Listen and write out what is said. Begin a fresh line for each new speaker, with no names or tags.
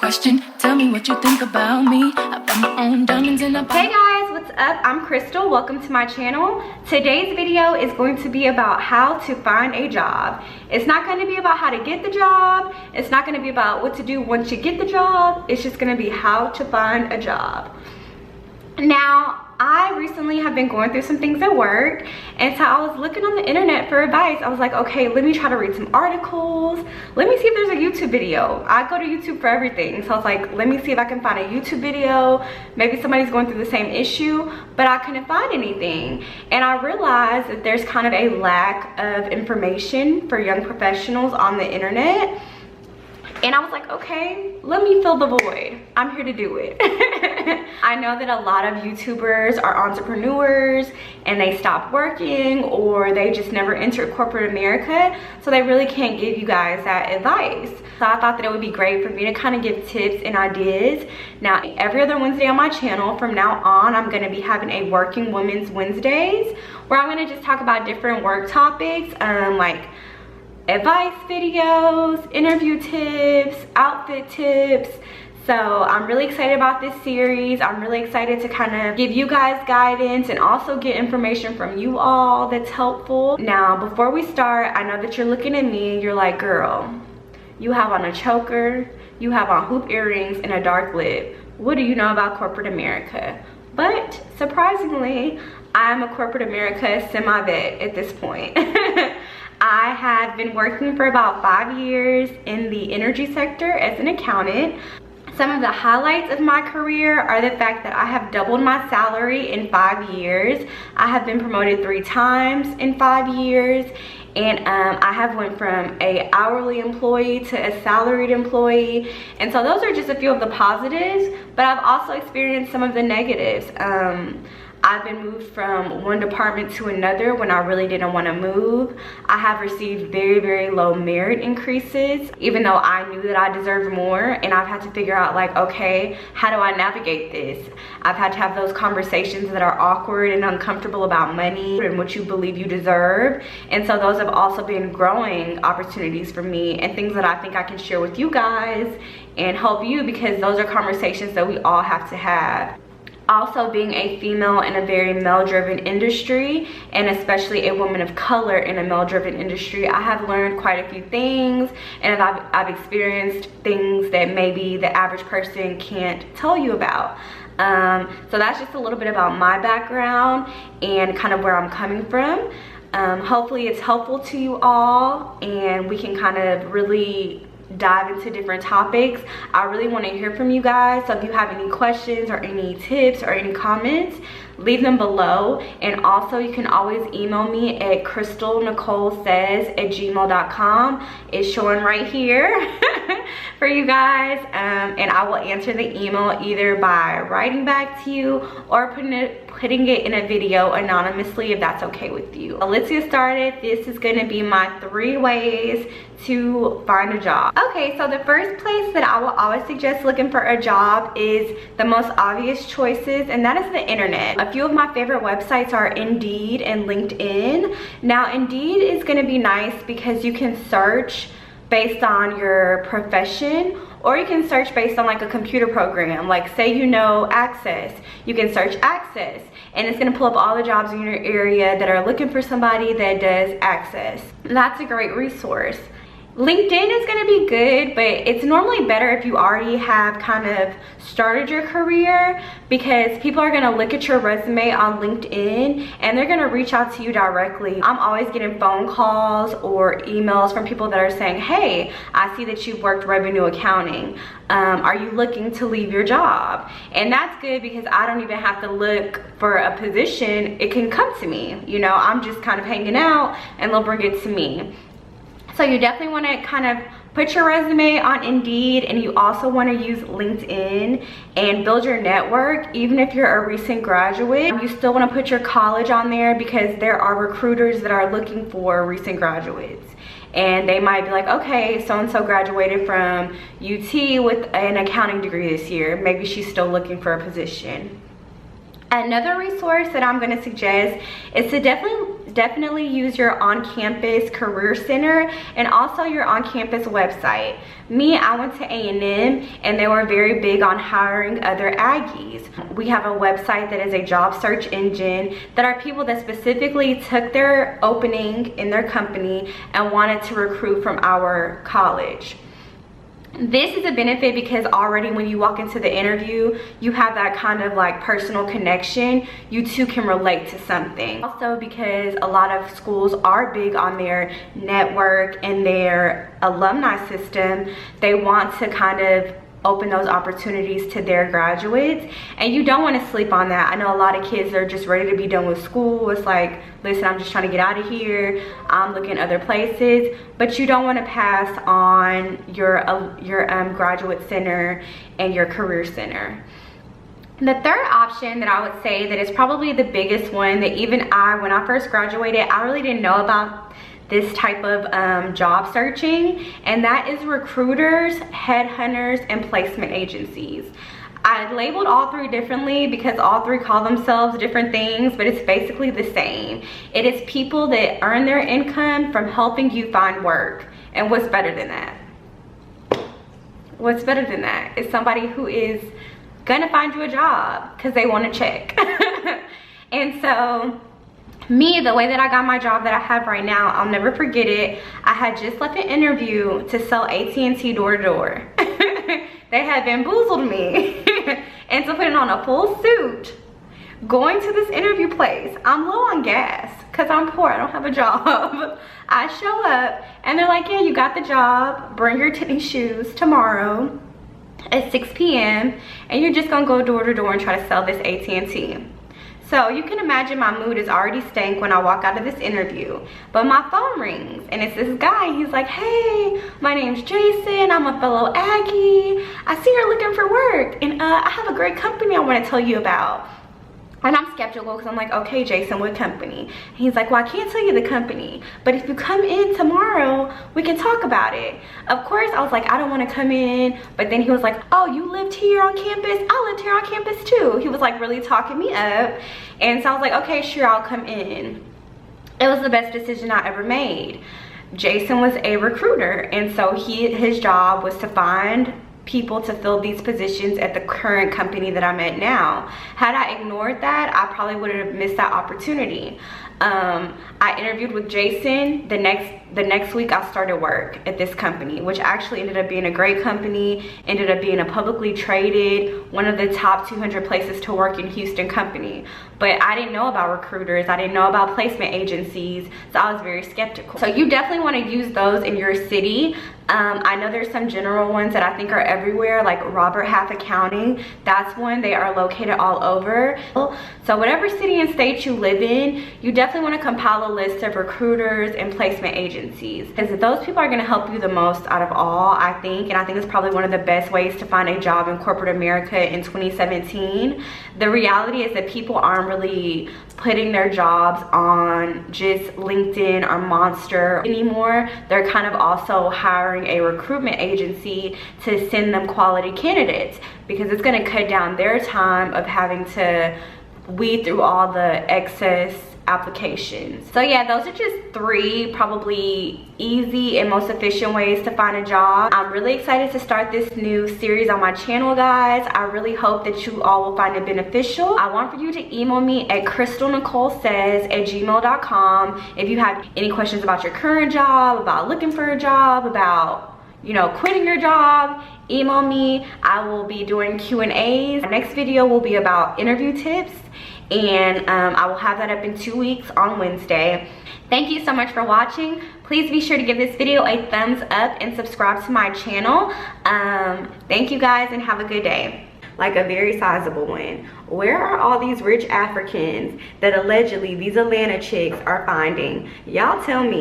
question. Tell me what you think about me. I got my own diamonds in a box.
Hey guys, what's up? I'm Crystal. Welcome to my channel. Today's video is going to be about how to find a job. It's not going to be about how to get the job. It's not going to be about what to do once you get the job. It's just going to be how to find a job. Now, I recently have been going through some things at work, and so I was looking on the internet for advice. I was like, okay, let me try to read some articles. Let me see if there's a YouTube video. I go to YouTube for everything, so I was like, let me see if I can find a YouTube video. Maybe somebody's going through the same issue, but I couldn't find anything. And I realized that there's kind of a lack of information for young professionals on the internet. And I was like, okay, let me fill the void. I'm here to do it. I know that a lot of YouTubers are entrepreneurs and they stopped working, or they just never entered corporate America, so they really can't give you guys that advice. So I thought that it would be great for me to kind of give tips and ideas. Now, every other Wednesday on my channel from now on, I'm going to be having a Working Women's Wednesdays, where I'm going to just talk about different work topics, like advice videos, interview tips, outfit tips. So I'm really excited about this series. I'm really excited to kind of give you guys guidance and also get information from you all that's helpful. Now, before we start, I know that you're looking at me and you're like, girl, you have on a choker, you have on hoop earrings and a dark lip. What do you know about corporate America? But surprisingly, I'm a corporate America semi-vet at this point. I have been working for about 5 years in the energy sector as an accountant. Some of the highlights of my career are the fact that I have doubled my salary in 5 years. I have been promoted 3 times in 5 years. And I have went from a hourly employee to a salaried employee. And so those are just a few of the positives, but I've also experienced some of the negatives. I've been moved from one department to another when I really didn't want to move. I have received very, very low merit increases, even though I knew that I deserved more. And I've had to figure out, like, okay, how do I navigate this? I've had to have those conversations that are awkward and uncomfortable about money and what you believe you deserve. And so those have also been growing opportunities for me and things that I think I can share with you guys and help you, because those are conversations that we all have to have. Also, being a female in a very male-driven industry, and especially a woman of color in a male-driven industry, I have learned quite a few things, and I've experienced things that maybe the average person can't tell you about. So that's just a little bit about my background and kind of where I'm coming from. Hopefully it's helpful to you all, and we can kind of really dive into different topics. I really want to hear from you guys, so if you have any questions or any tips or any comments, leave them below. And also, you can always email me at crystalnicolesays@gmail.com. It's showing right here for you guys, and I will answer the email either by writing back to you or putting it in a video anonymously, if that's okay with you. Let's get started. This is going to be my 3 ways to find a job. Okay, so the first place that I will always suggest looking for a job is the most obvious choices, and that is the internet. A few of my favorite websites are Indeed and LinkedIn. Now, Indeed is going to be nice because you can search based on your profession, or you can search based on like a computer program. Like, say you know Access, you can search Access, and it's going to pull up all the jobs in your area that are looking for somebody that does Access. That's a great resource. LinkedIn is going to be good, but it's normally better if you already have kind of started your career, because people are going to look at your resume on LinkedIn and they're going to reach out to you directly. I'm always getting phone calls or emails from people that are saying, hey, I see that you've worked revenue accounting. Are you looking to leave your job? And that's good, because I don't even have to look for a position. It can come to me. You know, I'm just kind of hanging out and they'll bring it to me. So you definitely want to kind of put your resume on Indeed, and you also want to use LinkedIn and build your network. Even if you're a recent graduate, you still want to put your college on there, because there are recruiters that are looking for recent graduates. And they might be like, okay, so-and-so graduated from UT with an accounting degree this year. Maybe she's still looking for a position. Another resource that I'm going to suggest is to definitely use your on-campus career center and also your on-campus website. Me, I went to A&M and they were very big on hiring other Aggies. We have a website that is a job search engine that are people that specifically took their opening in their company and wanted to recruit from our college. This is a benefit because already when you walk into the interview, you have that kind of like personal connection. You two can relate to something. Also because a lot of schools are big on their network and their alumni system, they want to kind of open those opportunities to their graduates, and you don't want to sleep on that. I know a lot of kids are just ready to be done with school. It's like, listen, I'm just trying to get out of here, I'm looking other places. But you don't want to pass on your graduate center and your career center. The third option that I would say that is probably the biggest one that even when I first graduated, I really didn't know about this type of job searching, and that is recruiters, headhunters, and placement agencies. I labeled all three differently because all three call themselves different things, but it's basically the same. It is people that earn their income from helping you find work. And what's better than that? What's better than that? It's somebody who is gonna find you a job because they want to check. And so me, the way that I got my job that I have right now, I'll never forget it. I had just left an interview to sell AT&T door to door. They had bamboozled me into putting on a full suit, going to this interview place. I'm low on gas because I'm poor, I don't have a job. I show up and they're like, yeah, you got the job, bring your tennis shoes tomorrow at 6 p.m. and you're just gonna go door to door and try to sell this AT&T. So you can imagine my mood is already stank when I walk out of this interview. But my phone rings and it's this guy. He's like, hey, my name's Jason. I'm a fellow Aggie. I see you're looking for work. And I have a great company I want to tell you about. And I'm skeptical because I'm like, okay, Jason, what company? And he's like, well, I can't tell you the company, but if you come in tomorrow, we can talk about it. Of course, I was like, I don't want to come in. But then he was like, oh, you lived here on campus? I lived here on campus too. He was like really talking me up. And so I was like, okay, sure, I'll come in. It was the best decision I ever made. Jason was a recruiter. And so his job was to find people to fill these positions at the current company that I'm at now. Had I ignored that, I probably would have missed that opportunity. I interviewed with Jason. The next week I started work at this company, which actually ended up being a great company, ended up being a publicly traded, one of the top 200 places to work in Houston company. But I didn't know about recruiters, I didn't know about placement agencies, so I was very skeptical. So you definitely want to use those in your city. I know there's some general ones that I think are everywhere, like Robert Half Accounting. That's one. They are located all over. So whatever city and state you live in, you definitely want to compile a list of recruiters and placement agencies, because those people are going to help you the most out of all, I think. And I think it's probably one of the best ways to find a job in corporate America in 2017. The reality is that people aren't really putting their jobs on just LinkedIn or Monster anymore. They're kind of also hiring a recruitment agency to send them quality candidates, because it's going to cut down their time of having to weed through all the excess applications. So yeah, those are just three probably easy and most efficient ways to find a job. I'm really excited to start this new series on my channel, guys. I really hope that you all will find it beneficial. I want for you to email me at crystalnicolesays@gmail.com if you have any questions about your current job, about looking for a job, about, you know, quitting your job. Email me. I will be doing Q&As. My next video will be about interview tips, and I will have that up in 2 weeks on Wednesday. Thank you so much for watching. Please be sure to give this video a thumbs up and subscribe to my channel. Thank you guys, and have a good day. Like a very sizable one. Where are all these rich Africans that allegedly these Atlanta chicks are finding? Y'all tell me.